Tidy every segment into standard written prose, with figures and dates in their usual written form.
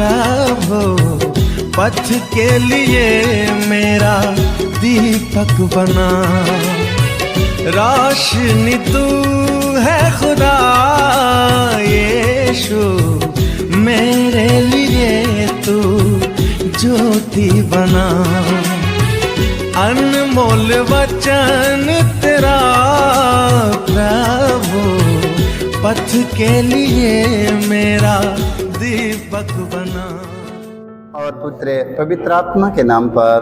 प्रभु पथ के लिए मेरा दीपक बना। रोशनी तू है खुदा यीशु, मेरे लिए तू ज्योति बना। अनमोल वचन तेरा प्रभु पथ के लिए मेरा दीपक बना। और पुत्र पवित्र आत्मा के नाम पर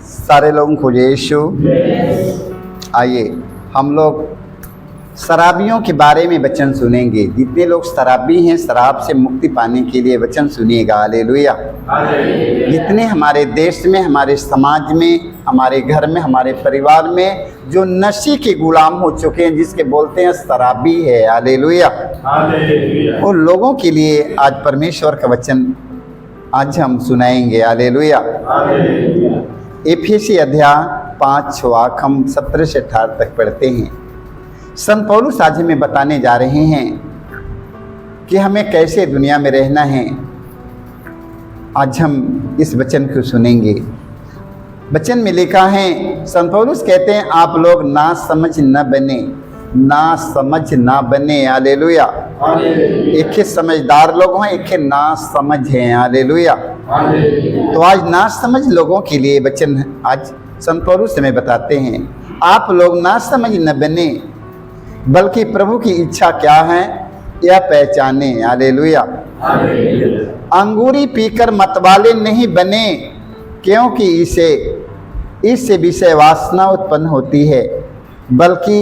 सारे लोगों को यीशु। आइए हम लोग शराबियों के बारे में वचन सुनेंगे। जितने लोग शराबी हैं शराब से मुक्ति पाने के लिए वचन सुनिएगा। हालेलुया। जितने हमारे देश में, हमारे समाज में, हमारे घर में, हमारे परिवार में जो नशे के गुलाम हो चुके हैं, जिसके बोलते हैं शराबी है, हालेलुया, उन लोगों के लिए आज परमेश्वर का वचन आज हम सुनाएंगे। हालेलुया। एफेसी अध्याय 5 वाक्य हम 17 से 18 तक पढ़ते हैं। संत पौलुस आज हमें बताने जा रहे हैं कि हमें कैसे दुनिया में रहना है। आज हम इस वचन को सुनेंगे। वचन में लिखा है, संत पौलुस कहते हैं आप लोग ना समझ न बने, ना समझ ना बने। हालेलुया। एक ही समझदार लोग हैं, एक ही ना समझ हैं। हालेलुया। तो आज ना समझ लोगों के लिए वचन आज संत पौलुस हमें बताते हैं, आप लोग ना समझ न बने बल्कि प्रभु की इच्छा क्या है यह पहचाने। हालेलुया। अंगूरी पीकर मतवाले नहीं बने, क्योंकि इससे विषय वासना उत्पन्न होती है, बल्कि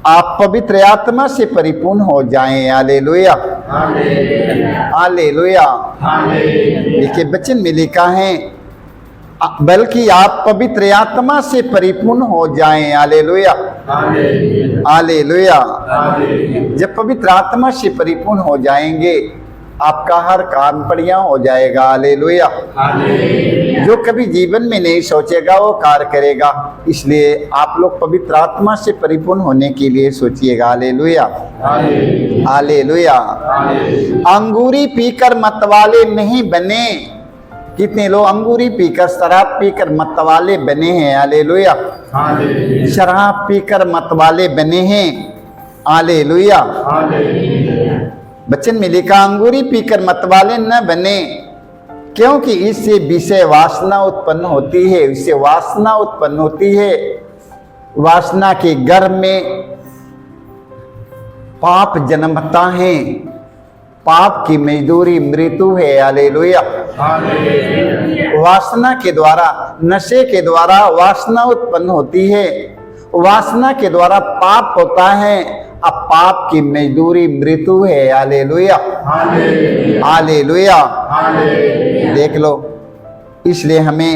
आप पवित्र आत्मा से परिपूर्ण हो जाएं। हालेलुया। हालेलुया। देखिए वचन में लिखा है, बल्कि आप पवित्र आत्मा से परिपूर्ण हो जाएं। हालेलुया। हालेलुया। जब पवित्र आत्मा से परिपूर्ण हो जाएंगे आपका हर काम बढ़िया हो जाएगा। हालेलुया। जो कभी जीवन में नहीं सोचेगा वो कार्य करेगा। इसलिए आप लोग पवित्र आत्मा से परिपूर्ण होने के लिए सोचिएगा। हालेलुया। हालेलुया। अंगूरी पीकर मतवाले नहीं बने। कितने लोग अंगूरी पीकर, शराब पीकर मतवाले बने हैं। हालेलुया। शराब पीकर मतवाले बने हैं। हालेलुया। वचन में लिखा, अंगूरी पीकर मतवाले न बने, क्योंकि इससे विषय वासना उत्पन्न होती है। इससे वासना उत्पन्न होती है। वासना के गर्भ में पाप जन्मता है। पाप की मजदूरी मृत्यु है। हालेलुया। वासना के द्वारा, नशे के द्वारा वासना उत्पन्न होती है। वासना के द्वारा पाप होता है। अब पाप की मजदूरी मृत्यु है। हालेलुया। हालेलुया। देख लो, इसलिए हमें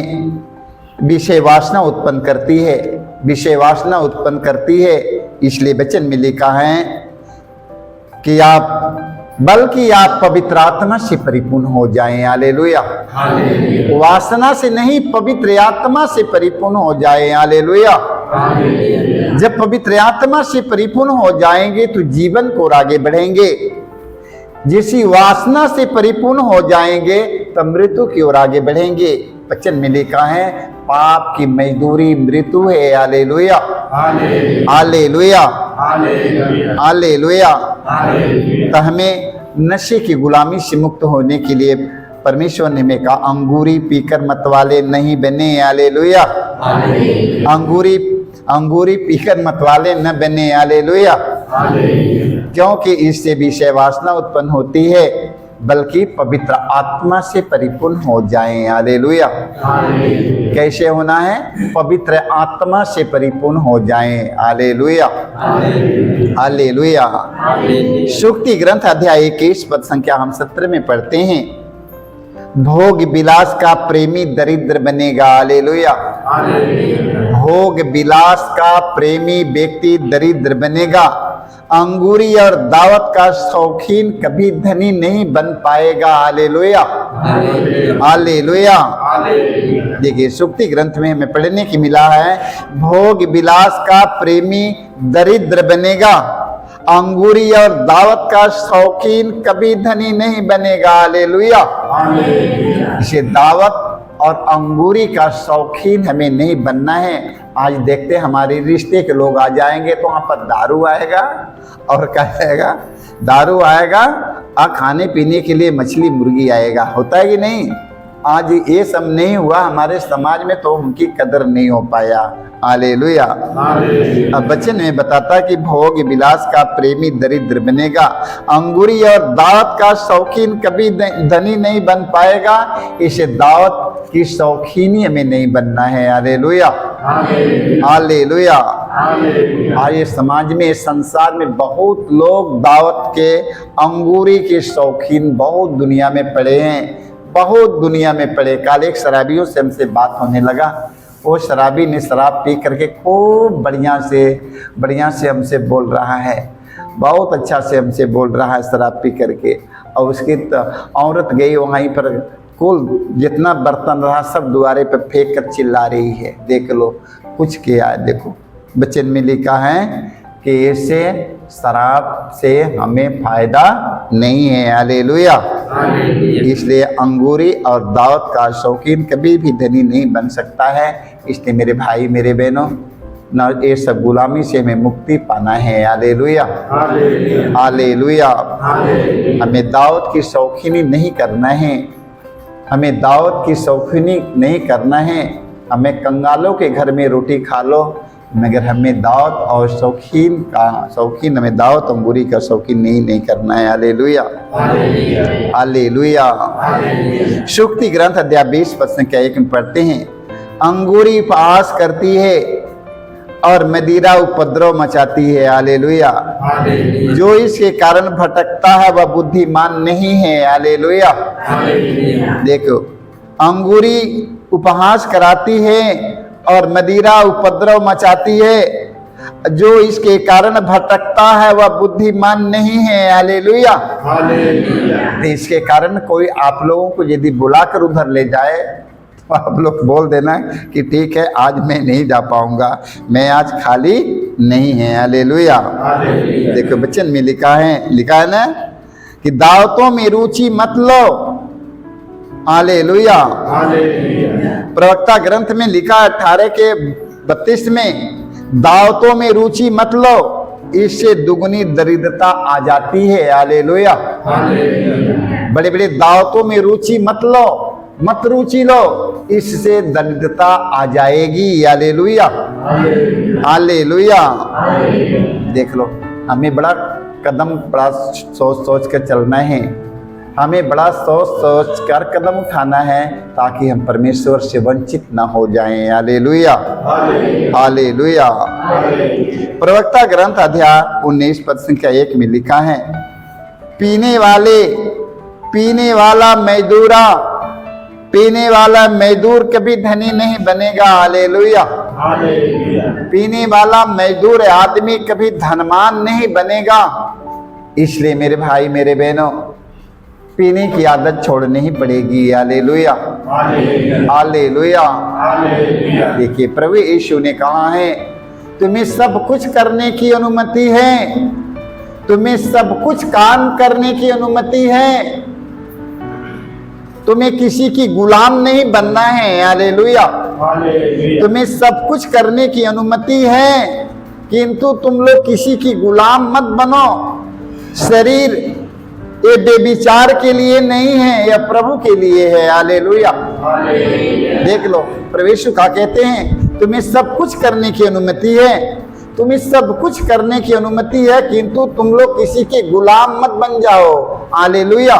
विषय वासना उत्पन्न करती है। विषय वासना उत्पन्न करती है। इसलिए वचन में लिखा है कि बल्कि आप पवित्र आत्मा से परिपूर्ण हो जाएं। हालेलुया। वासना से नहीं, पवित्र आत्मा से परिपूर्ण हो जाएं। हालेलुया। जब पवित्र आत्मा से परिपूर्ण हो जाएंगे तो जीवन को आगे बढ़ेंगे। जिसी वासना से परिपूर्ण हो जाएंगे तो मृत्यु की ओर आगे बढ़ेंगे। वचन में लिखा है, पाप की मजदूरी मृत्यु है। हालेलुया। हालेलुया। हालेलुया। तो हमें नशे की गुलामी से मुक्त होने के लिए परमेश्वर ने हमें कहा, अंगूरी पीकर मतवाले नहीं बने। हालेलुया। अंगूरी पीकर मतवाले न बने। हालेलुया। क्योंकि इससे विषय वासना उत्पन्न होती है, बल्कि पवित्र आत्मा से परिपूर्ण हो जाएं। हालेलुया। कैसे होना है? पवित्र आत्मा से परिपूर्ण हो जाएं। हालेलुया। हालेलुया। सूक्ति ग्रंथ अध्याय 21 पद संख्या हम 17 में पढ़ते हैं, भोग विलास का प्रेमी दरिद्र बनेगा। हालेलुया। भोग विलास का प्रेमी व्यक्ति दरिद्र बनेगा। अंगूरी और दावत का शौकीन कभी धनी नहीं बन पाएगा। हालेलुया। हालेलुया। देखिए सूक्ति ग्रंथ में हमें पढ़ने की मिला है, भोग विलास का प्रेमी दरिद्र बनेगा, अंगूरी और दावत का शौकीन कभी धनी नहीं बनेगा। हालेलुया। इसे दावत और अंगूरी का शौकीन हमें नहीं बनना है। आज देखते हमारे रिश्ते के लोग आ जाएंगे तो वहाँ पर दारू आएगा और क्या आएगा, दारू आएगा और खाने पीने के लिए मछली मुर्गी आएगा। होता है कि नहीं? आज ये सब नहीं हुआ हमारे समाज में तो उनकी कदर नहीं हो पाया। हालेलुया। अब वचन में बताता कि भोग विलास का प्रेमी दरिद्र बनेगा, अंगूरी और दावत का शौकीन कभी धनी नहीं बन पाएगा। इसे दावत की शौकीनी हमें नहीं बनना है। हालेलुया। हालेलुया। आज समाज में, संसार में बहुत लोग दावत के, अंगूरी के शौकीन बहुत दुनिया में पड़े हैं, बहुत दुनिया में पड़े। कल एक शराबियों से हमसे बात होने लगा। वो शराबी ने शराब पी करके खूब बढ़िया से हमसे बोल रहा है, बहुत अच्छा से हमसे बोल रहा है शराब पी करके। और उसकी औरत गई वहीं पर, कुल जितना बर्तन रहा सब दुआरे पर फेंक कर चिल्ला रही है। देख लो कुछ किया है। देखो वचन में लिखा है कि इससे शराब से हमें फायदा नहीं है। हालेलुया। इसलिए अंगूरी और दावत का शौकीन कभी भी धनी नहीं बन सकता है। इसलिए मेरे भाई मेरे बहनों, न ये सब गुलामी से हमें मुक्ति पाना है। हालेलुया। हालेलुया। हमें दावत की शौकीनी नहीं करना है, हमें दावत की शौकीनी नहीं करना है। हमें कंगालों के घर में रोटी खा लो, मगर हमें दावत और शौकीन हमें दावत अंगूरी का शौकीन नहीं करना है। हालेलुया। हालेलुया। शुक्ति ग्रंथ अध्याय 20 पद के 1 में पढ़ते हैं, अंगूरी उपहास करती है और मदिरा उपद्रव मचाती है। हालेलुया। जो इसके कारण भटकता है वह बुद्धिमान नहीं है। हालेलुया। देखो, अंगूरी उपहास कराती है और मदिरा उपद्रव मचाती है। जो इसके कारण भटकता है वह बुद्धिमान नहीं है। हालेलुया। इसके कारण कोई आप लोगों को यदि बुलाकर उधर ले जाए तो आप लोग बोल देना कि ठीक है, आज मैं नहीं जा पाऊंगा, मैं आज खाली नहीं है। हालेलुया। देखो वचन में लिखा है ना कि दावतों में रुचि मत लो। हालेलुया। प्रवक्ता ग्रंथ में लिखा 18 के 32 में, दावतों में रुचि मत लो, इससे दुगनी दरिद्रता आ जाती है। हालेलुया। बड़े बड़े दावतों में रुचि मत लो, मत रुचि लो, इससे दरिद्रता आ जाएगी। हालेलुया। हालेलुया। देख लो, हमें बड़ा सोच कर चलना है, हमें बड़ा सोच कर कदम उठाना है ताकि हम परमेश्वर से वंचित ना हो जाएं। हालेलुया। हालेलुया। प्रवक्ता ग्रंथ अध्याय 19 पद संख्या 1 में लिखा है, पीने वाला मजदूर कभी धनी नहीं बनेगा। हालेलुया। पीने वाला मजदूर आदमी कभी धनवान नहीं बनेगा। इसलिए मेरे भाई मेरे बहनों, पीने की आदत छोड़नी ही पड़ेगी। हालेलुया। हालेलुया। देखिए प्रभु यीशु ने कहा है, तुम्हें सब कुछ करने की अनुमति है, तुम्हें सब कुछ काम करने की अनुमति है, तुम्हें किसी की गुलाम नहीं बनना है। हालेलुया। तुम्हें सब कुछ करने की अनुमति है, किंतु तुम लोग किसी की गुलाम मत बनो। शरीर ये बेविचार के लिए नहीं है, यह प्रभु के लिए है। हालेलुया। देख लो, प्रभु यीशु का कहते हैं, तुम्हें सब कुछ करने की अनुमति है, तुम्हें सब कुछ करने की अनुमति है, किंतु तुम लोग किसी के गुलाम मत बन जाओ। हालेलुया।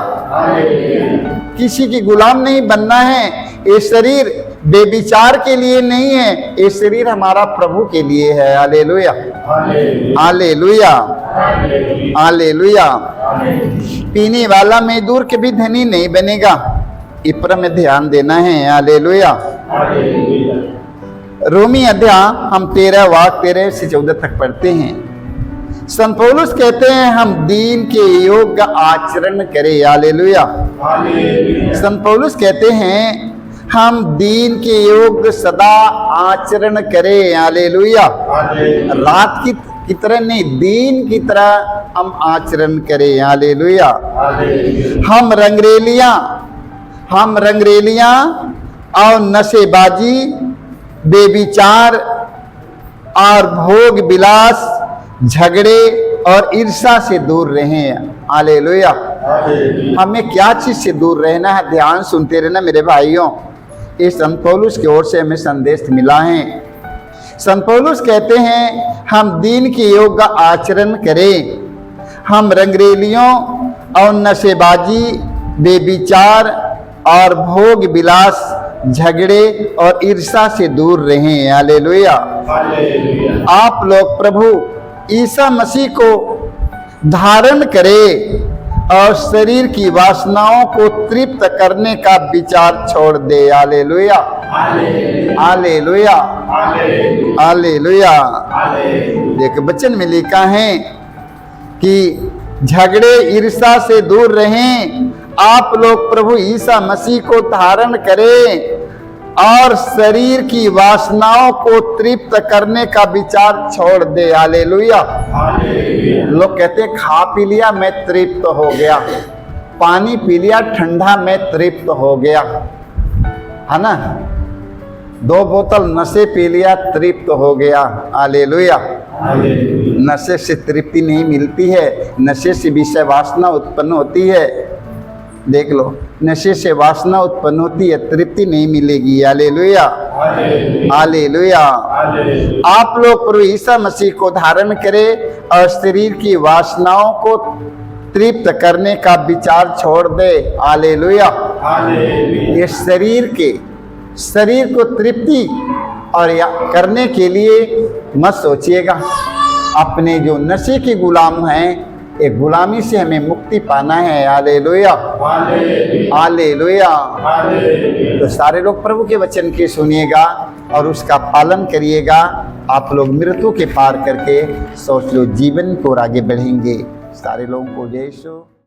किसी की गुलाम नहीं बनना है। ये शरीर बेविचार के लिए नहीं है, ये शरीर हमारा प्रभु के लिए है। हालेलुया। हालेलुया। हालेलुया। पीने वाला मजदूर कभी धनी नहीं बनेगा, इस पर हमें ध्यान देना है। हालेलुया। रोमी अध्याय हम 13 से 14 तक पढ़ते हैं। संत पौलुस कहते हैं, हम दीन के योग्य आचरण करें। हालेलुया। संत पौलुस कहते हैं, हम दीन के योग्य सदा आचरण करें। हालेलुया। की तरह नहीं, दीन की तरह हम आचरण करें। हालेलुया। हम रंगरेलियां और नशेबाजी, बेविचार और भोग विलास, झगड़े और ईर्ष्या से दूर रहें। हालेलुया। हमें क्या चीज से दूर रहना है? ध्यान सुनते रहना मेरे भाइयों। इस संत पौलुस की ओर से हमें संदेश मिला है। संत पौलुस कहते हैं हम दीन के योग्य आचरण करें, हम रंगरेलियों और नशेबाजी, बेविचार और भोग विलास, झगड़े और ईर्ष्या से दूर रहें। हालेलुया। आप लोग प्रभु ईसा मसीह को धारण करें और शरीर की वासनाओं को तृप्त करने का विचार छोड़ दे। हालेलुया। हालेलुया। हालेलुया। देख वचन में लिखा है कि झगड़े ईर्ष्या से दूर रहें, आप लोग प्रभु ईसा मसीह को धारण करें और शरीर की वासनाओं को तृप्त करने का विचार छोड़ दे। हालेलुया। लोग कहते हैं खा पी लिया मैं तृप्त हो गया, पानी पी लिया ठंडा मैं तृप्त हो गया, है ना, 2 बोतल नशे पी लिया तृप्त हो गया। हालेलुया। नशे से तृप्ति नहीं मिलती है, नशे से विषय वासना उत्पन्न होती है। देख लो, नशे से वासना उत्पन्न होती है, तृप्ति नहीं मिलेगी। हालेलुया। हालेलुया। आप लोग प्रभु ईसा मसीह को धारण करें और शरीर की वासनाओं को तृप्त करने का विचार छोड़ दे। हालेलुया। ये शरीर को तृप्ति और करने के लिए मत सोचिएगा। अपने जो नशे के गुलाम हैं, एक गुलामी से हमें मुक्ति पाना है। हालेलुया। हालेलुया। तो सारे लोग प्रभु के वचन की सुनिएगा और उसका पालन करिएगा। आप लोग मृत्यु के पार करके सोच लो जीवन को आगे बढ़ेंगे। सारे लोगों को जय यीशु।